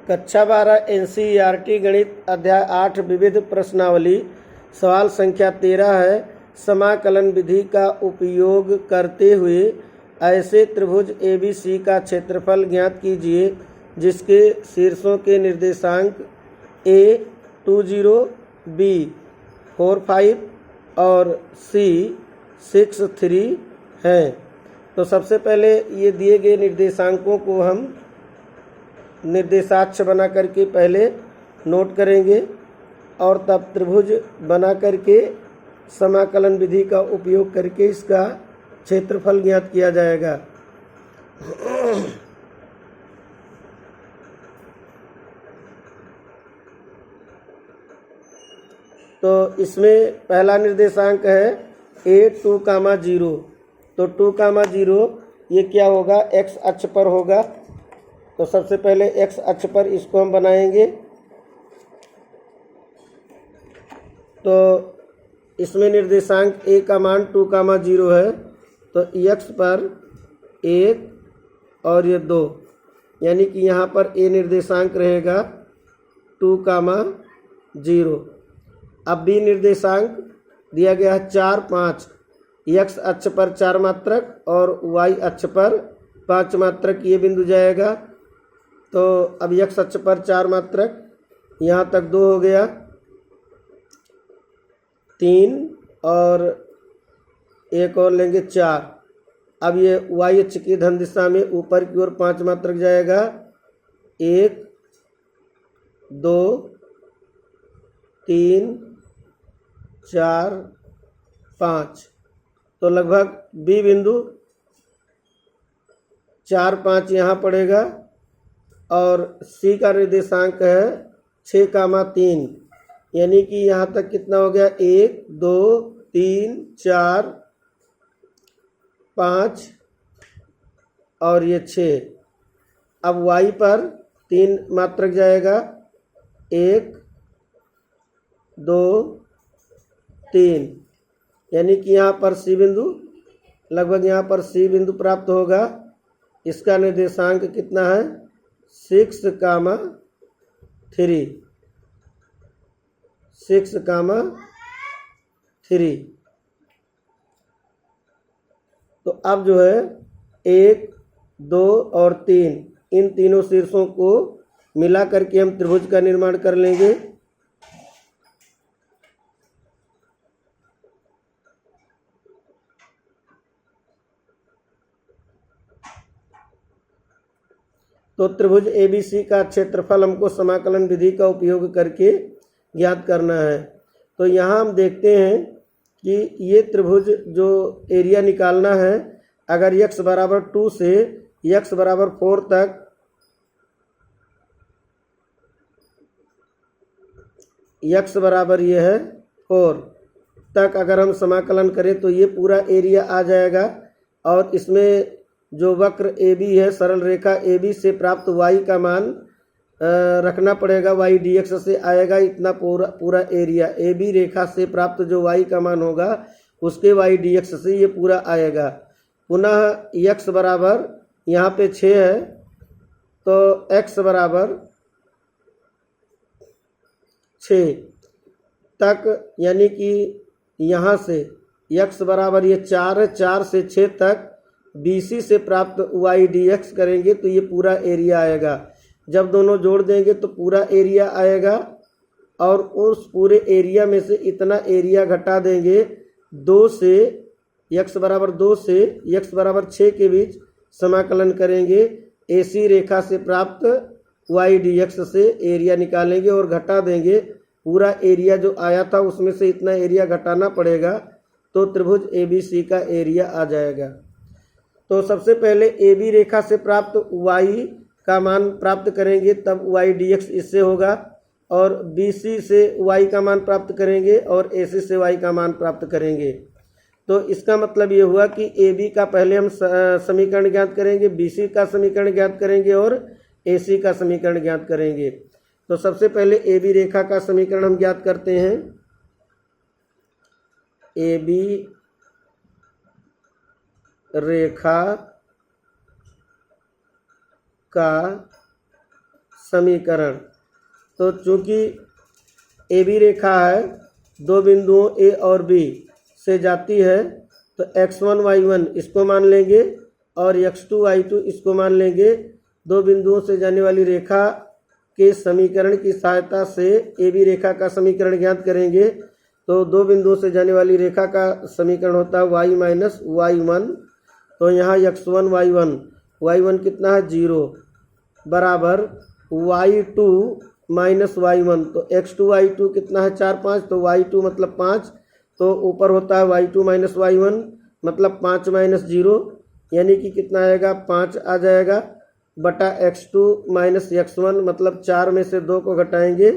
कक्षा 12 NCERT गणित अध्याय 8 विविध प्रश्नावली सवाल संख्या 13 है। समाकलन विधि का उपयोग करते हुए ऐसे त्रिभुज ABC का क्षेत्रफल ज्ञात कीजिए जिसके शीर्षों के निर्देशांक A 20, B 45 और C 63 हैं। तो सबसे पहले ये दिए गए निर्देशांकों को हम निर्देशाक्ष बना करके पहले नोट करेंगे और तब त्रिभुज बना करके समाकलन विधि का उपयोग करके इसका क्षेत्रफल ज्ञात किया जाएगा। तो इसमें पहला निर्देशांक है A 2, 0। तो 2, 0 ये क्या होगा, x अक्ष पर होगा। तो सबसे पहले x अक्ष पर इसको हम बनाएंगे। तो इसमें निर्देशांक a का मान 2, 0 है। तो x पर 1 और ये 2, यानी कि यहाँ पर a निर्देशांक रहेगा 2, 0। अब b निर्देशांक दिया गया है 4, 5। x अक्ष पर 4 मात्रक और y अक्ष पर 5 मात्रक ये बिंदु जाएगा। तो अब x अक्ष पर 4 मात्रक, यहाँ तक 2 हो गया, 3 और एक और लेंगे 4। अब ये y अक्ष की धन दिशा में ऊपर की ओर 5 मात्रक जाएगा, 1, 2, 3, 4, 5। तो लगभग b बिंदु 4, 5 यहाँ पड़ेगा और c का निर्देशांक है 6, 3, यानी कि यहाँ तक कितना हो गया, 1, 2, 3, 4, 5 और ये 6। अब y पर 3 मात्रक जाएगा, 1, 2, 3, यानी कि यहाँ पर c बिंदु, लगभग यहाँ पर c बिंदु प्राप्त होगा। इसका निर्देशांक कितना है, 6, 3, 6, 3। तो अब जो है 1, 2 और 3, इन तीनों शीर्षों को मिला करके हम त्रिभुज का निर्माण कर लेंगे। तो त्रिभुज ABC का क्षेत्रफल हमको समाकलन विधि का उपयोग करके ज्ञात करना है। तो यहाँ हम देखते हैं कि ये त्रिभुज जो एरिया निकालना है, अगर x बराबर 2 से x बराबर 4 तक x बराबर ये है 4 तक अगर हम समाकलन करें तो ये पूरा एरिया आ जाएगा। और इसमें जो वक्र AB है, सरल रेखा AB से प्राप्त y का मान रखना पड़ेगा, y dx से आएगा इतना पूरा एरिया। AB रेखा से प्राप्त जो y का मान होगा उसके y dx से ये पूरा आएगा। पुनः x बराबर यहाँ पे 6 है, तो x बराबर 6 तक, यानी कि यहाँ से x बराबर ये 4 है, 4 से 6 तक BC से प्राप्त y dx करेंगे तो ये पूरा एरिया आएगा। जब दोनों जोड़ देंगे तो पूरा एरिया आएगा और उस पूरे एरिया में से इतना एरिया घटा देंगे 2 से, x बराबर 2 से x बराबर 6 के बीच समाकलन करेंगे। AC रेखा से प्राप्त y dx से एरिया निकालेंगे और घटा देंगे। पूरा एरिया जो आया था उसमें से इतना एरिया घटाना पड़ेगा, तो त्रिभुज ABC का एरिया आ जाएगा। तो सबसे पहले AB रेखा से प्राप्त y का मान प्राप्त करेंगे, तब y dx इससे होगा, और BC से y का मान प्राप्त करेंगे और AC से y का मान प्राप्त करेंगे। तो इसका मतलब ये हुआ कि AB का पहले हम समीकरण ज्ञात करेंगे, BC का समीकरण ज्ञात करेंगे और AC का समीकरण ज्ञात करेंगे। तो सबसे पहले AB रेखा का समीकरण हम ज्ञात करते हैं। AB रेखा का समीकरण। तो चूँकि ए बी रेखा है, दो बिंदुओं ए और बी से जाती है, तो x1 y1 इसको मान लेंगे और x2 y2 इसको मान लेंगे। दो बिंदुओं से जाने वाली रेखा के समीकरण की सहायता से ए बी रेखा का समीकरण ज्ञात करेंगे। तो दो बिंदुओं से जाने वाली रेखा का समीकरण होता है y माइनस y1। तो यहाँ x1 y1 कितना है 0 बराबर y2 माइनस y1। तो x2 y2 कितना है 4 5, तो y2 मतलब 5, तो ऊपर होता है y2 माइनस y1 मतलब 5 माइनस 0, यानी कि कितना आएगा 5 आ जाएगा बटा x2 माइनस x1 मतलब 4 में से 2 को घटाएंगे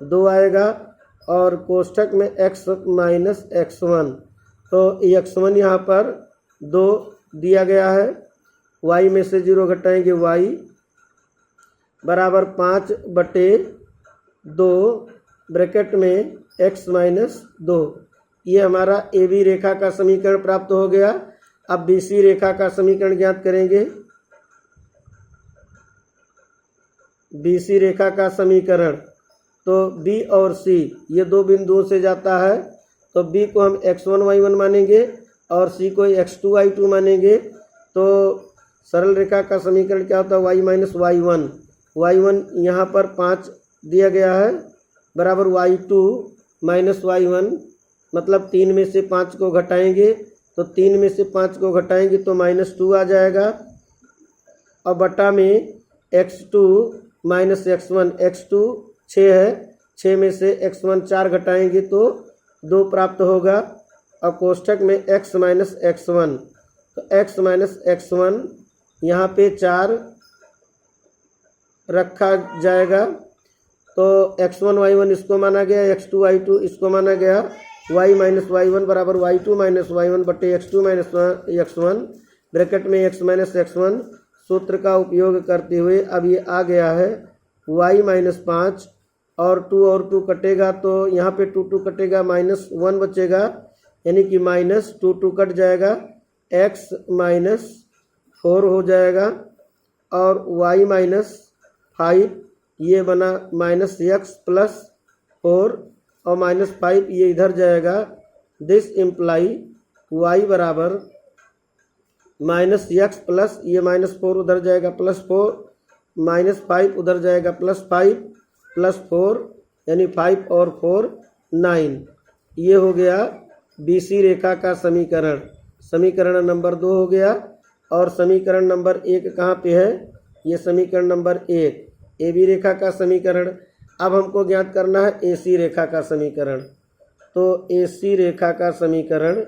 2 आएगा, और कोष्ठक में x माइनस x1। तो x1 यहाँ पर 2 दिया गया है, y में से 0 घटाएंगे y बराबर 5 बटे 2 ब्रैकेट में x माइनस 2। ये हमारा ए बी रेखा का समीकरण प्राप्त हो गया। अब बी सी रेखा का समीकरण ज्ञात करेंगे। बी सी रेखा का समीकरण, तो b और c ये दो बिंदुओं से जाता है, तो b को हम x1 y1 मानेंगे और c को x2 y2 मानेंगे। तो सरल रेखा का समीकरण क्या होता है y माइनस y1 यहाँ पर 5 दिया गया है बराबर y2 माइनस y1 मतलब 3 में से 5 को घटाएंगे, तो 3 में से 5 को घटाएंगे तो -2 आ जाएगा, और बटा में x2 माइनस x1, x2 6 है, 6 में से x1 4 घटाएंगे तो 2 प्राप्त होगा, और कोष्ठक में x माइनस x1। तो x माइनस x1 यहाँ पे 4 रखा जाएगा, तो x1 y1 इसको माना गया, x2 y2 इसको माना गया, y माइनस y1 बराबर y2 माइनस y1 बटे x2 माइनस x1 ब्रैकेट में x माइनस x1। सूत्र का उपयोग करते हुए अब ये आ गया है y माइनस 5 और 2 कटेगा, तो यहाँ पे 2 कटेगा -1 बचेगा, यानी कि -2 कट जाएगा, x माइनस 4 हो जाएगा, और y माइनस 5 ये बना -x प्लस 4 और -5 ये इधर जाएगा। दिस इम्प्लाई y बराबर -x प्लस ये -4 उधर जाएगा +4, -5 उधर जाएगा +5 +4 यानी 5 और 4 9। ये हो गया BC रेखा का समीकरण। समीकरण नंबर 2 हो गया, और समीकरण नंबर 1 कहाँ पे है? ये समीकरण नंबर 1 AB रेखा का समीकरण। अब हमको ज्ञात करना है AC रेखा का समीकरण। तो AC रेखा का समीकरण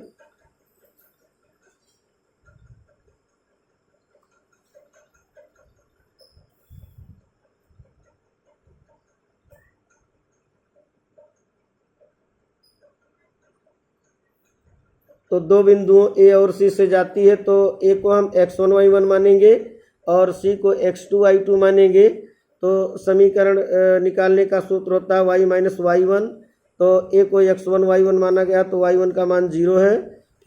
तो दो बिंदुओं A और C से जाती है, तो A को हम x1 y1 मानेंगे और C को x2 y2 मानेंगे। तो समीकरण निकालने का सूत्र होता है y माइनस y1। तो A को x1 y1 माना गया तो y1 का मान 0 है।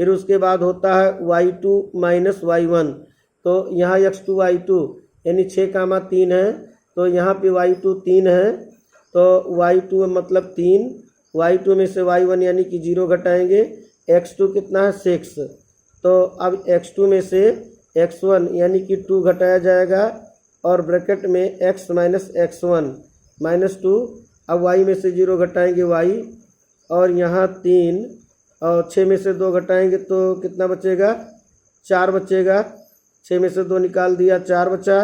फिर उसके बाद होता है y2 माइनस y1। तो यहाँ x2 y2 यानी 6 कामा 3 है, तो यहाँ पे y2 3 है, तो y2 मतलब 3, y2 में से y1 यानी कि 0 घटाएंगे, x2 कितना है 6। तो अब x2 में से x1 यानी कि 2 घटाया जाएगा, और ब्रैकेट में x माइनस x1 -2। अब y में से 0 घटाएंगे y, और यहाँ 3 और 6 में से 2 घटाएंगे तो कितना बचेगा 4 बचेगा। 6 में से 2 निकाल दिया, 4 बचा,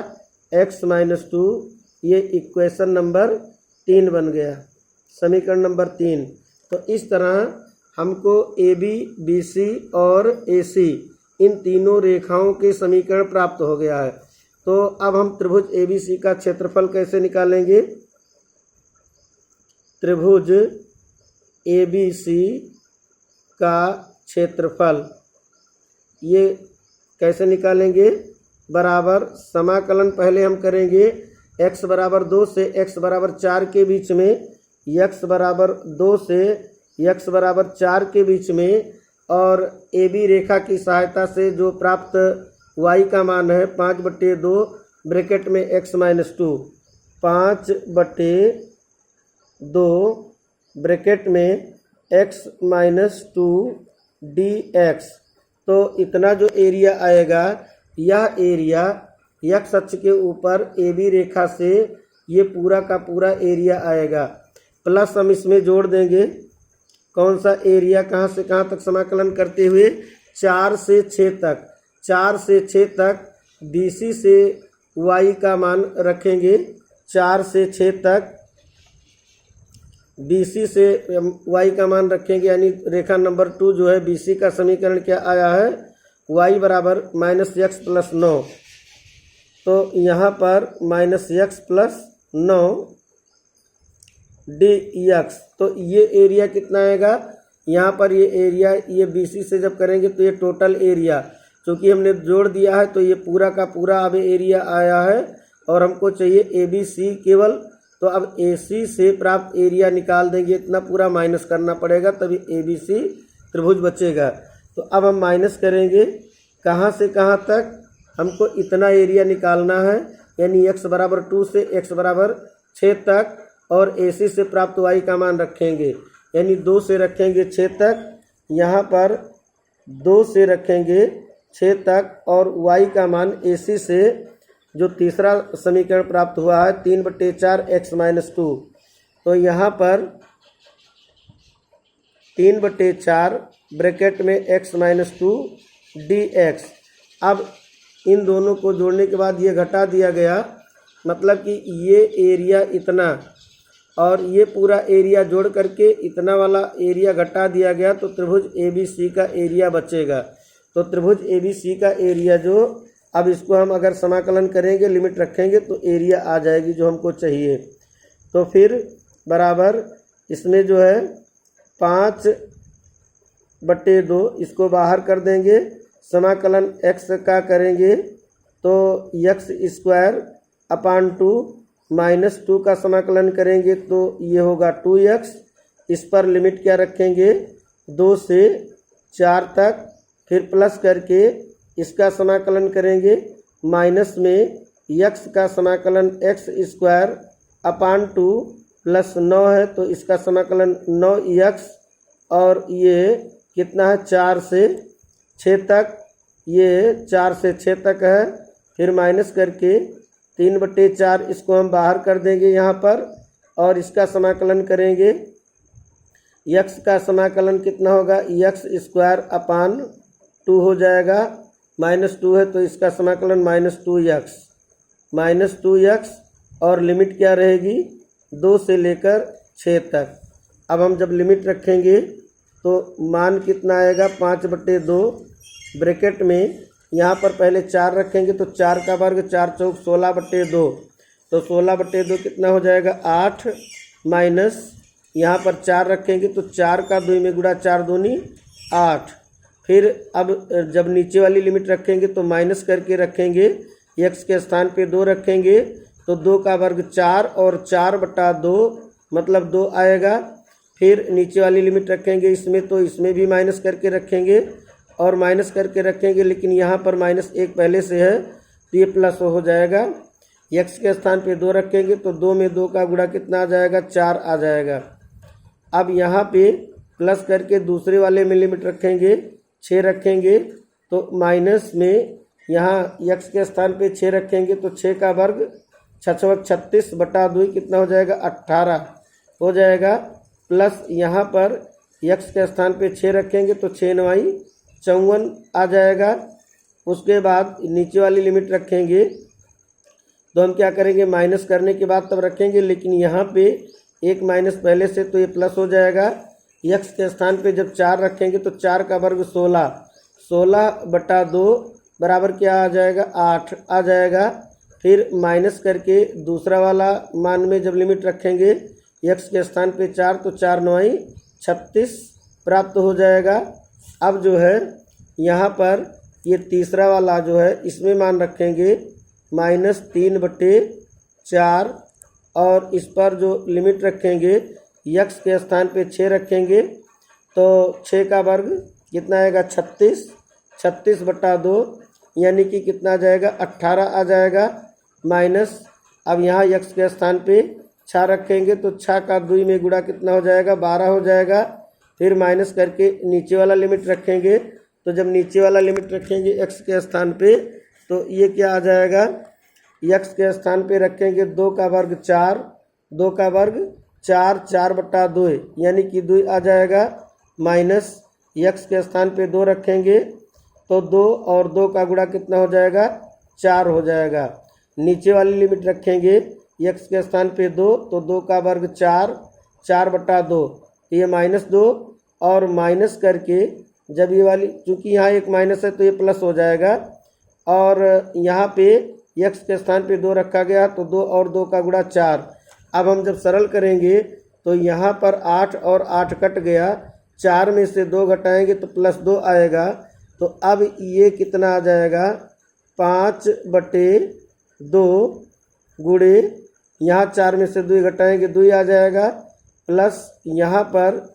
x माइनस 2। ये इक्वेशन नंबर 3 बन गया, समीकरण नंबर 3। तो इस तरह हमको AB, BC और AC इन तीनों रेखाओं के समीकरण प्राप्त हो गया है। तो अब हम त्रिभुज ABC का क्षेत्रफल कैसे निकालेंगे? त्रिभुज ABC का क्षेत्रफल ये कैसे निकालेंगे? बराबर समाकलन पहले हम करेंगे x बराबर 2 से x बराबर 4 के बीच में, x बराबर 2 से x बराबर 4 के बीच में, और AB रेखा की सहायता से जो प्राप्त y का मान है 5/2 ब्रैकेट में x माइनस 2। 5/2 ब्रैकेट में x-2 dx। तो इतना जो एरिया आएगा, यह एरिया x अक्ष के ऊपर AB रेखा से ये पूरा का पूरा एरिया आएगा। प्लस हम इसमें जोड़ देंगे कौन सा एरिया, कहाँ से कहाँ तक समाकलन करते हुए 4 से 6 तक। 4 से 6 तक BC से y का मान रखेंगे। 4 से 6 तक BC से y का मान रखेंगे, यानी रेखा नंबर 2 जो है BC का समीकरण क्या आया है, y बराबर -x + 9। तो यहाँ पर -x + 9 dx। तो ये एरिया कितना आएगा, यहाँ पर ये एरिया, ये BC से जब करेंगे तो ये टोटल एरिया, क्योंकि हमने जोड़ दिया है तो ये पूरा का पूरा अब एरिया आया है और हमको चाहिए ABC केवल। तो अब AC से प्राप्त एरिया निकाल देंगे, इतना पूरा माइनस करना पड़ेगा तभी ABC त्रिभुज बचेगा। तो अब हम माइनस करेंगे कहाँ से कहाँ तक, हमको इतना एरिया निकालना है, यानी x बराबर 2 से x बराबर 6 तक, और AC से प्राप्त y का मान रखेंगे, यानी 2 से रखेंगे 6 तक, यहाँ पर 2 से रखेंगे 6 तक, और y का मान AC से जो तीसरा समीकरण प्राप्त हुआ है 3/4 x-2। तो यहाँ पर 3/4 ब्रैकेट में x-2 dx। अब इन दोनों को जोड़ने के बाद ये घटा दिया गया, मतलब कि ये एरिया इतना और ये पूरा एरिया जोड़ करके इतना वाला एरिया घटा दिया गया, तो त्रिभुज ABC का एरिया बचेगा। तो त्रिभुज ABC का एरिया जो, अब इसको हम अगर समाकलन करेंगे, लिमिट रखेंगे तो एरिया आ जाएगी जो हमको चाहिए। तो फिर बराबर इसमें जो है 5/2 इसको बाहर कर देंगे, समाकलन x का करेंगे तो x² - 2 का समाकलन करेंगे तो ये होगा 2x। इस पर लिमिट क्या रखेंगे, 2 से 4 तक, फिर प्लस करके इसका समाकलन करेंगे, माइनस में x का समाकलन x² + 9 है तो इसका समाकलन 9x, और ये कितना है 4 से 6 तक, ये 4 से 6 तक है, फिर माइनस करके 3/4 इसको हम बाहर कर देंगे यहाँ पर, और इसका समाकलन करेंगे, x का समाकलन कितना होगा, x² / 2 हो जाएगा, -2 है तो इसका समाकलन -2x, और लिमिट क्या रहेगी 2 से लेकर 6 तक। अब हम जब लिमिट रखेंगे तो मान कितना आएगा, 5/2 ब्रैकेट में, यहाँ पर पहले 4 रखेंगे तो 4 का वर्ग, 4 चौक 16/2, तो 16/2 कितना हो जाएगा 8, माइनस यहाँ पर 4 रखेंगे तो 4 का 2 में गुणा, 4 दूनी 8। फिर अब जब नीचे वाली लिमिट रखेंगे तो माइनस करके रखेंगे, x के स्थान पे 2 रखेंगे तो 2 का वर्ग 4 और 4/2 मतलब 2 आएगा। फिर नीचे वाली लिमिट रखेंगे इसमें, तो इसमें भी माइनस करके रखेंगे और माइनस करके रखेंगे, लेकिन यहाँ पर -1 पहले से है तो ये प्लस हो जाएगा। x के स्थान पे 2 रखेंगे तो 2 में 2 का गुणा कितना आ जाएगा, 4 आ जाएगा। अब यहाँ पे प्लस करके दूसरे वाले में लिमिट रखेंगे, 6 रखेंगे तो माइनस में यहाँ x के स्थान पे 6 रखेंगे तो 6 का वर्ग 36/2 कितना हो जाएगा, 18 हो जाएगा। प्लस यहाँ पर x के स्थान पे 6 रखेंगे तो 6 × 9 = 54 आ जाएगा। उसके बाद नीचे वाली लिमिट रखेंगे तो हम क्या करेंगे, माइनस करने के बाद तब रखेंगे, लेकिन यहाँ पे एक माइनस पहले से तो ये प्लस हो जाएगा। x के स्थान पे जब 4 रखेंगे तो 4 का वर्ग 16, 16/2 बराबर क्या आ जाएगा, 8 आ जाएगा। फिर माइनस करके दूसरा वाला मान में जब लिमिट रखेंगे x के स्थान पे 4 तो 4 × 9 = 36 प्राप्त हो जाएगा। अब जो है यहाँ पर ये तीसरा वाला जो है इसमें मान रखेंगे -3/4, और इस पर जो लिमिट रखेंगे x के स्थान पे 6 रखेंगे तो 6 का वर्ग कितना आएगा, 36, 36/2 यानी कि कितना आ जाएगा, 18 आ जाएगा। माइनस अब यहाँ x के स्थान पे 6 रखेंगे तो 6 का 2 में गुणा कितना हो जाएगा, 12 हो जाएगा। फिर माइनस करके नीचे वाला लिमिट रखेंगे, तो जब नीचे वाला लिमिट रखेंगे x के स्थान पे तो ये क्या आ जाएगा, x के स्थान पे रखेंगे 2 का वर्ग 4, 2 का वर्ग 4, 4/2 यानी कि 2 आ जाएगा। माइनस x के स्थान पे 2 रखेंगे तो 2 और 2 का गुणा कितना हो जाएगा, 4 हो जाएगा। नीचे वाली लिमिट रखेंगे x के स्थान पे 2 तो 2 का वर्ग 4, 4/2 ये -2 और माइनस करके जब ये वाली, चूँकि यहाँ एक माइनस है तो ये प्लस हो जाएगा। और यहाँ पे x के स्थान पे 2 रखा गया तो 2 और 2 का गुणा 4। अब हम जब सरल करेंगे तो यहाँ पर 8 और 8 कट गया, 4 में से 2 घटाएंगे तो +2 आएगा। तो अब ये कितना आ जाएगा, 5/2 गुणे यहाँ 4 में से 2 घटाएंगे 2 आ जाएगा, प्लस यहाँ पर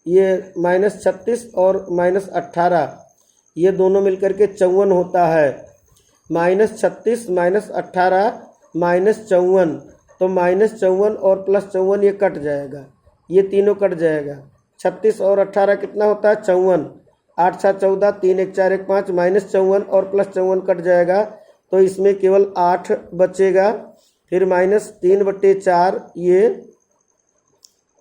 ये -36 और -18 ये दोनों मिलकर के 54 होता है। -36 -18 -54 तो -54 और +54 ये कट जाएगा, ये तीनों कट जाएगा। 36 और 18 कितना होता है, 54, 8 6 14, 3 1 4 1 5 -54 और +54 कट जाएगा तो इसमें केवल 8 बचेगा। फिर -3/4 ये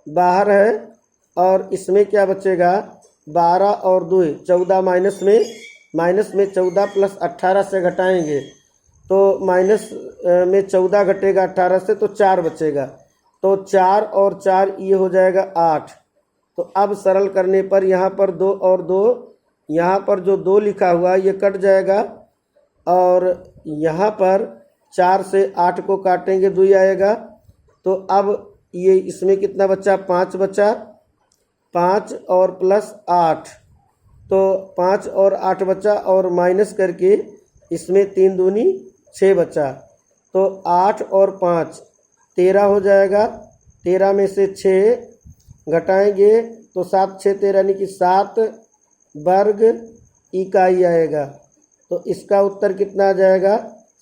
बाहर है और इसमें क्या बचेगा, 12 और 2 14, माइनस में 14 + 18 से घटाएंगे तो माइनस में 14 घटेगा 18 से तो 4 बचेगा। तो 4 और 4 ये हो जाएगा 8। तो अब सरल करने पर यहाँ पर 2 और 2, यहाँ पर जो 2 लिखा हुआ है ये कट जाएगा और यहाँ पर 4 से 8 को काटेंगे 2 आएगा। तो अब ये इसमें कितना बचा, 5 बचा, 5 और +8 तो 5 और 8 बचा और माइनस करके इसमें 3 दूनी 6 बचा तो 8 और 5 13 हो जाएगा। 13 में से 6 घटाएंगे तो 7 6 13 यानी कि 7 वर्ग इकाई आएगा। तो इसका उत्तर कितना आ जाएगा,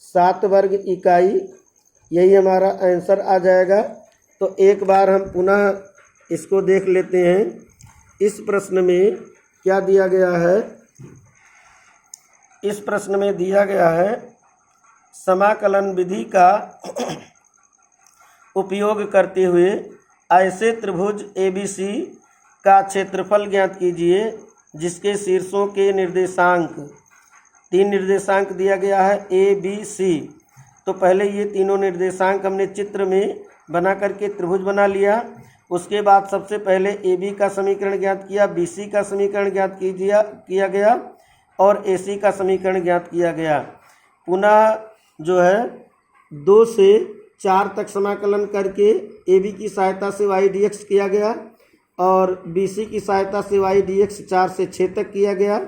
7 वर्ग इकाई, यही हमारा आंसर आ जाएगा। तो एक बार हम पुनः इसको देख लेते हैं। इस प्रश्न में क्या दिया गया है, इस प्रश्न में दिया गया है समाकलन विधि का उपयोग करते हुए ऐसे त्रिभुज ABC का क्षेत्रफल ज्ञात कीजिए जिसके शीर्षों के निर्देशांक, 3 निर्देशांक दिया गया है ABC। तो पहले ये तीनों निर्देशांक हमने चित्र में बना करके त्रिभुज बना लिया। उसके बाद सबसे पहले AB का समीकरण ज्ञात किया, BC का समीकरण ज्ञात किया गया और AC का समीकरण ज्ञात किया गया। पुनः जो है 2 से 4 तक समाकलन करके AB की सहायता से y dx किया गया और BC की सहायता से y dx 4 से 6 तक किया गया।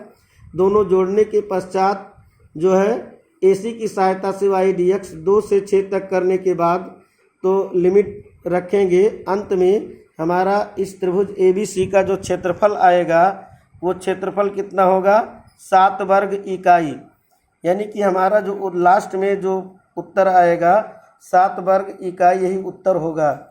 दोनों जोड़ने के पश्चात जो है AC की सहायता से y dx 2 से 6 तक करने के बाद तो लिमिट रखेंगे। अंत में हमारा इस त्रिभुज ABC का जो क्षेत्रफल आएगा वो क्षेत्रफल कितना होगा, 7 वर्ग इकाई, यानी कि हमारा जो लास्ट में जो उत्तर आएगा 7 वर्ग इकाई, यही उत्तर होगा।